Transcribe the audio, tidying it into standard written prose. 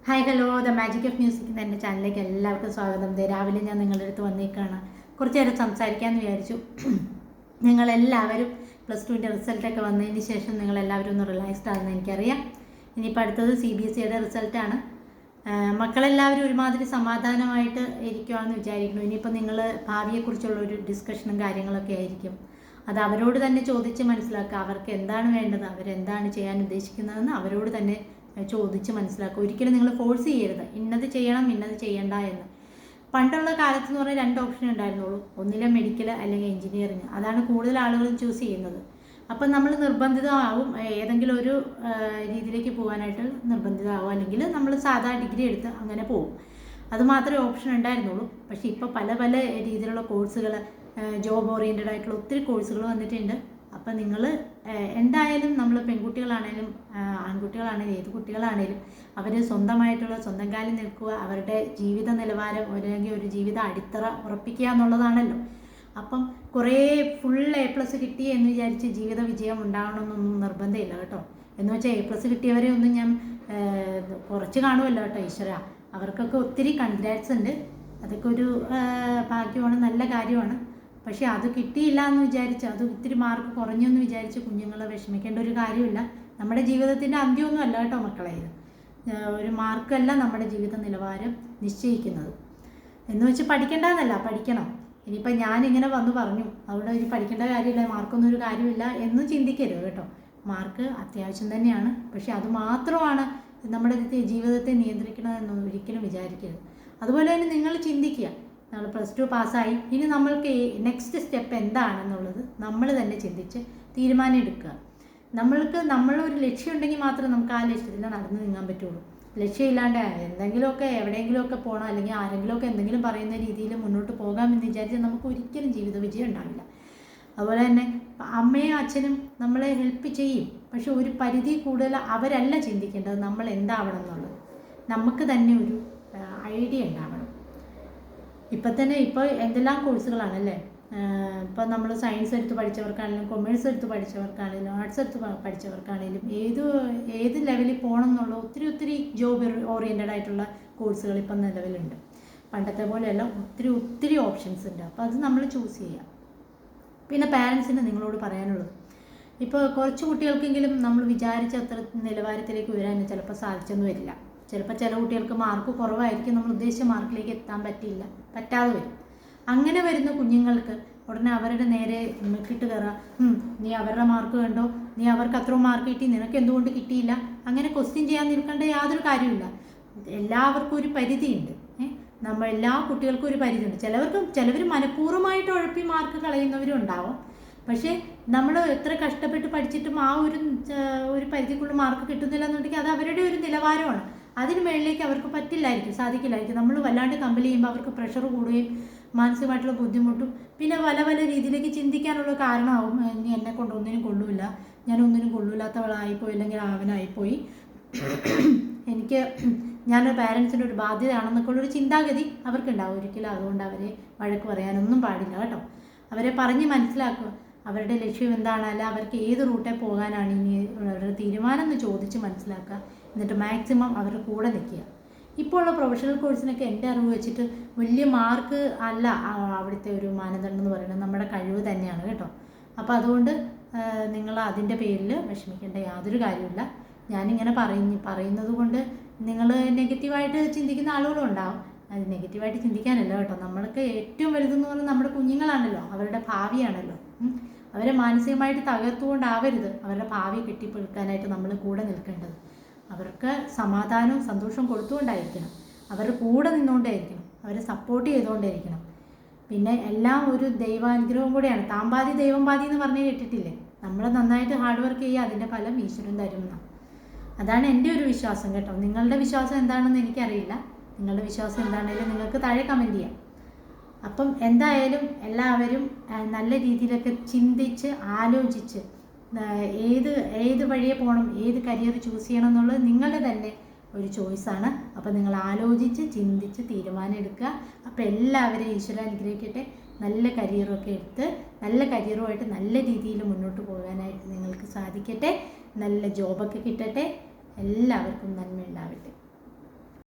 Hi hello the magic of music എന്ന എൻ്റെ ചാനലിലേക്ക് എല്ലാവർക്കും സ്വാഗതം. രാവിലെ ഞാൻ നിങ്ങളുടെ അടുത്ത് വന്നേക്കാണ്. കുറച്ച് നേരം സംസാരിക്കാമെന്ന് വിചാരിച്ചു. നിങ്ങളെല്ലാവരും +2ൻ്റെ റിസൾട്ടൊക്കെ വന്നതിന് ശേഷം നിങ്ങളെല്ലാവരും ഒന്ന് റിലാക്സ്ഡ് ആണെന്ന് എനിക്കറിയാം. ഇനിയിപ്പോൾ അടുത്തത് CBSEയുടെ റിസൾട്ടാണ്. മക്കളെല്ലാവരും ഒരുമാതിരി സമാധാനമായിട്ട് ഇരിക്കുകയാണെന്ന് വിചാരിക്കുന്നു. ഇനിയിപ്പോൾ നിങ്ങൾ ഭാവിയെക്കുറിച്ചുള്ള ഒരു ഡിസ്കഷനും കാര്യങ്ങളൊക്കെ ആയിരിക്കും. അത് അവരോട് തന്നെ ചോദിച്ച് മനസ്സിലാക്കുക. അവർക്ക് എന്താണ് വേണ്ടത്, അവരെന്താണ് ചെയ്യാൻ ഉദ്ദേശിക്കുന്നതെന്ന് അവരോട് തന്നെ ചോദിച്ച് മനസ്സിലാക്കുക. ഒരിക്കലും നിങ്ങൾ ഫോഴ്സ് ചെയ്യരുത്, ഇന്നത് ചെയ്യണം ഇന്നത് ചെയ്യണ്ട എന്ന്. പണ്ടുള്ള കാലത്ത് എന്ന് പറഞ്ഞാൽ 2 ഓപ്ഷൻ ഉണ്ടായിരുന്നുള്ളൂ. ഒന്നിലെ മെഡിക്കൽ അല്ലെങ്കിൽ എഞ്ചിനീയറിങ്. അതാണ് കൂടുതൽ ആളുകളും ചൂസ് ചെയ്യുന്നത്. അപ്പം നമ്മൾ നിർബന്ധിതമാവും ഏതെങ്കിലും ഒരു രീതിയിലേക്ക് പോകാനായിട്ട് നിർബന്ധിതമാവും. അല്ലെങ്കിൽ നമ്മൾ സാധാ ഡിഗ്രി എടുത്ത് അങ്ങനെ പോകും. അതുമാത്രമേ ഓപ്ഷൻ ഉണ്ടായിരുന്നുള്ളൂ. പക്ഷേ ഇപ്പോൾ പല പല രീതിയിലുള്ള കോഴ്സുകൾ, ജോബ് ഓറിയൻറ്റഡ് ആയിട്ടുള്ള ഒത്തിരി കോഴ്സുകൾ വന്നിട്ടുണ്ട്. അപ്പം നിങ്ങൾ എന്തായാലും നമ്മൾ പെൺകുട്ടികളാണേലും ആൺകുട്ടികളാണേലും ഏത് കുട്ടികളാണേലും അവർ സ്വന്തം കാലിൽ നിൽക്കുക, അവരുടെ ജീവിത നിലവാരം അല്ലെങ്കിൽ ഒരു ജീവിത അടിത്തറ ഉറപ്പിക്കുക എന്നുള്ളതാണല്ലോ. അപ്പം കുറേ ഫുൾ A+ കിട്ടി എന്ന് വിചാരിച്ച് ജീവിത വിജയം ഉണ്ടാവണമെന്നൊന്നും നിർബന്ധമില്ല കേട്ടോ. എന്ന് വെച്ചാൽ A+ കിട്ടിയവരെ ഒന്നും ഞാൻ കുറച്ച് കാണുമല്ലോ കേട്ടോ. ഈശ്വര, അവർക്കൊക്കെ ഒത്തിരി കൺഗ്രാറ്റ്സ് ഉണ്ട്. അതൊക്കെ ഒരു ഭാഗ്യമാണ്, നല്ല കാര്യമാണ്. പക്ഷേ അത് കിട്ടിയില്ല എന്ന് വിചാരിച്ച്, അത് ഇത്തിരി മാർക്ക് കുറഞ്ഞു എന്ന് വിചാരിച്ച് കുഞ്ഞുങ്ങളെ വിഷമിക്കേണ്ട ഒരു കാര്യമില്ല. നമ്മുടെ ജീവിതത്തിൻ്റെ അന്ത്യമൊന്നും അല്ല കേട്ടോ മക്കളെ. ഇത് ഒരു മാർക്കല്ല നമ്മുടെ ജീവിത നിലവാരം നിശ്ചയിക്കുന്നത്. എന്ന് വെച്ച് പഠിക്കേണ്ടതെന്നല്ല, പഠിക്കണം. ഇനിയിപ്പോൾ ഞാനിങ്ങനെ വന്ന് പറഞ്ഞു അവിടെ ഒരു പഠിക്കേണ്ട കാര്യമില്ല, മാർക്കൊന്നും ഒരു കാര്യമില്ല എന്ന് ചിന്തിക്കരുത് കേട്ടോ. മാർക്ക് അത്യാവശ്യം തന്നെയാണ്. പക്ഷേ അത് മാത്രമാണ് നമ്മുടെ ജീവിതത്തെ നിയന്ത്രിക്കണമെന്ന് ഒരിക്കലും വിചാരിക്കരുത്. അതുപോലെ തന്നെ നിങ്ങൾ ചിന്തിക്കുക, നമ്മൾ +2 പാസ്സായി, ഇനി നമ്മൾക്ക് നെക്സ്റ്റ് സ്റ്റെപ്പ് എന്താണെന്നുള്ളത് നമ്മൾ തന്നെ ചിന്തിച്ച് തീരുമാനം എടുക്കുക. നമ്മളൊരു ലക്ഷ്യം ഉണ്ടെങ്കിൽ മാത്രമേ നമുക്ക് ആ ലക്ഷ്യത്തിൽ നടന്നു നീങ്ങാൻ പറ്റുള്ളൂ. ലക്ഷ്യമില്ലാണ്ട് എന്തെങ്കിലുമൊക്കെ എവിടെയെങ്കിലുമൊക്കെ പോകണം, അല്ലെങ്കിൽ ആരെങ്കിലുമൊക്കെ എന്തെങ്കിലും പറയുന്ന രീതിയിൽ മുന്നോട്ട് പോകാമെന്ന് വിചാരിച്ചാൽ നമുക്ക് ഒരിക്കലും ജീവിത വിജയം ഉണ്ടാവില്ല. അതുപോലെ തന്നെ അമ്മയും അച്ഛനും നമ്മളെ ഹെൽപ്പ് ചെയ്യും. പക്ഷെ ഒരു പരിധി കൂടുതൽ അവരല്ല ചിന്തിക്കേണ്ടത് നമ്മൾ എന്താവണം എന്നുള്ളത്. നമുക്ക് തന്നെ ഒരു ഐഡിയ ഉണ്ടാവണം. ഇപ്പോൾ എന്തെല്ലാം കോഴ്സുകളാണല്ലേ. ഇപ്പോൾ നമ്മൾ സയൻസ് എടുത്ത് പഠിച്ചവർക്കാണെങ്കിലും കൊമേഴ്സ് എടുത്ത് പഠിച്ചവർക്കാണെങ്കിലും ആർട്സ് എടുത്ത് പഠിച്ചവർക്കാണെങ്കിലും ഏത് ലെവലിൽ പോകണം എന്നുള്ള ഒത്തിരി ജോബ് ഓറിയൻറ്റഡ് ആയിട്ടുള്ള കോഴ്സുകൾ ഇപ്പം നിലവിലുണ്ട്. പണ്ടത്തെ പോലെയല്ല, ഒത്തിരി ഓപ്ഷൻസ് ഉണ്ട്. അപ്പോൾ അത് നമ്മൾ ചൂസ് ചെയ്യാം. പിന്നെ പാരൻസിന് നിങ്ങളോട് പറയാനുള്ളത്, ഇപ്പോൾ കുറച്ച് കുട്ടികൾക്കെങ്കിലും നമ്മൾ വിചാരിച്ച അത്ര നിലവാരത്തിലേക്ക് വരാൻ ചിലപ്പോൾ സാധിച്ചെന്ന് വരില്ല. ചിലപ്പോൾ ചില കുട്ടികൾക്ക് മാർക്ക് കുറവായിരിക്കും, നമ്മൾ ഉദ്ദേശിച്ച മാർക്കിലേക്ക് എത്താൻ പറ്റാതെ വരും. അങ്ങനെ വരുന്ന കുഞ്ഞുങ്ങൾക്ക് ഉടനെ അവരുടെ നേരെ മെക്കിട്ട് കയറാം. നീ അവരുടെ മാർക്ക് കണ്ടോ, നീ അവർക്ക് അത്രയും മാർക്ക് കിട്ടി, നിനക്ക് എന്തുകൊണ്ട് കിട്ടിയില്ല, അങ്ങനെ ക്വസ്റ്റ്യൻ ചെയ്യാൻ നിൽക്കേണ്ട യാതൊരു കാര്യമില്ല. എല്ലാവർക്കും ഒരു പരിധിയുണ്ട്. എല്ലാ കുട്ടികൾക്കും ഒരു പരിധിയുണ്ട്. ചിലവർ മനഃപൂർവ്വമായിട്ട് ഉഴപ്പി മാർക്ക് കളയുന്നവരും ഉണ്ടാവും. പക്ഷേ നമ്മൾ എത്ര കഷ്ടപ്പെട്ട് പഠിച്ചിട്ടും ആ ഒരു പരിധിക്കുള്ള മാർക്ക് കിട്ടുന്നില്ല എന്നുണ്ടെങ്കിൽ അത് അവരുടെ ഒരു നിലവാരമാണ്. അതിന് മുകളിലേക്ക് അവർക്ക് സാധിക്കില്ലായിരിക്കും. നമ്മൾ വല്ലാണ്ട് കമ്പൽ ചെയ്യുമ്പോൾ അവർക്ക് പ്രഷർ കൂടുകയും മാനസികമായിട്ടുള്ള ബുദ്ധിമുട്ടും പിന്നെ പല രീതിയിലേക്ക് ചിന്തിക്കാനുള്ള കാരണമാവും. ഇനി എന്നെ കൊണ്ട് ഒന്നിനും കൊള്ളൂല, ഞാൻ ഒന്നിനും കൊള്ളൂലാത്തവളായിപ്പോയി, അല്ലെങ്കിൽ അവനായിപ്പോയി, ഞാൻ പാരൻസിൻ്റെ ഒരു ബാധ്യതയാണെന്നൊക്കെ ഉള്ളൊരു ചിന്താഗതി അവർക്കുണ്ടാവും. ഒരിക്കലും അതുകൊണ്ട് അവരെ വഴക്ക് പറയാനൊന്നും പാടില്ല കേട്ടോ. അവരെ പറഞ്ഞ് മനസ്സിലാക്കുക അവരുടെ ലക്ഷ്യം എന്താണ്, അല്ല അവർക്ക് ഏത് റൂട്ടിൽ പോകാനാണ് ഇനി അവരുടെ തീരുമാനം എന്ന് ചോദിച്ച് മനസ്സിലാക്കുക. എന്നിട്ട് മാക്സിമം അവരുടെ കൂടെ നിൽക്കുക. ഇപ്പോൾ ഉള്ള പ്രൊഫഷണൽ കോഴ്സിനൊക്കെ എൻ്റെ അറിവ് വെച്ചിട്ട് വലിയ മാർക്ക് അല്ല അവിടുത്തെ ഒരു മാനദണ്ഡം എന്ന് പറയുന്നത്, നമ്മുടെ കഴിവ് തന്നെയാണ് കേട്ടോ. അപ്പോൾ അതുകൊണ്ട് നിങ്ങൾ അതിൻ്റെ പേരിൽ വിഷമിക്കേണ്ട യാതൊരു കാര്യമില്ല. ഞാനിങ്ങനെ പറയുന്നത് കൊണ്ട് നിങ്ങൾ നെഗറ്റീവായിട്ട് ചിന്തിക്കുന്ന ആളുകളും ഉണ്ടാവും. അത് നെഗറ്റീവായിട്ട് ചിന്തിക്കാനല്ല കേട്ടോ. നമ്മൾക്ക് ഏറ്റവും വലുതെന്ന് പറഞ്ഞാൽ നമ്മുടെ കുഞ്ഞുങ്ങളാണല്ലോ, അവരുടെ ഭാവിയാണല്ലോ. അവരെ മാനസികമായിട്ട് തകർത്തുകൊണ്ടാവരുത് അവരുടെ ഭാവി കെട്ടിപ്പടുക്കാനായിട്ട് നമ്മൾ കൂടെ നിൽക്കേണ്ടത്. അവർക്ക് സമാധാനവും സന്തോഷവും കൊടുത്തുകൊണ്ടായിരിക്കണം, അവരുടെ കൂടെ നിന്നുകൊണ്ടായിരിക്കണം, അവരെ സപ്പോർട്ട് ചെയ്തുകൊണ്ടായിരിക്കണം. പിന്നെ എല്ലാം ഒരു ദൈവാനുഗ്രഹവും കൂടെയാണ്. താമ്പാതി ദൈവം പാതി എന്ന് പറഞ്ഞ് കേട്ടിട്ടില്ലേ. നമ്മൾ നന്നായിട്ട് ഹാർഡ് വർക്ക് ചെയ്യുക, അതിൻ്റെ ഫലം ഈശ്വരൻ തരുന്ന. അതാണ് എൻ്റെ ഒരു വിശ്വാസം കേട്ടോ. നിങ്ങളുടെ വിശ്വാസം എന്താണെന്ന് എനിക്കറിയില്ല. നിങ്ങളുടെ വിശ്വാസം എന്താണെങ്കിലും നിങ്ങൾക്ക് താഴെ കമൻറ്റ് ചെയ്യാം. അപ്പം എന്തായാലും എല്ലാവരും നല്ല രീതിയിലൊക്കെ ചിന്തിച്ച് ആലോചിച്ച് ഏത് വഴിയെ പോകണം, ഏത് കരിയർ ചൂസ് ചെയ്യണം എന്നുള്ളത് നിങ്ങളുടെ തന്നെ ഒരു ചോയ്സാണ്. അപ്പോൾ നിങ്ങൾ ആലോചിച്ച് ചിന്തിച്ച് തീരുമാനം എടുക്കുക. അപ്പോൾ എല്ലാവരെയും ഈശ്വരൻ അനുഗ്രഹിക്കട്ടെ. നല്ല കരിയറൊക്കെ എടുത്ത് നല്ല കരിയറുമായിട്ട് നല്ല രീതിയിൽ മുന്നോട്ട് പോകാനായിട്ട് നിങ്ങൾക്ക് സാധിക്കട്ടെ. നല്ല ജോബൊക്കെ കിട്ടട്ടെ. എല്ലാവർക്കും നന്മ ഉണ്ടാവട്ടെ.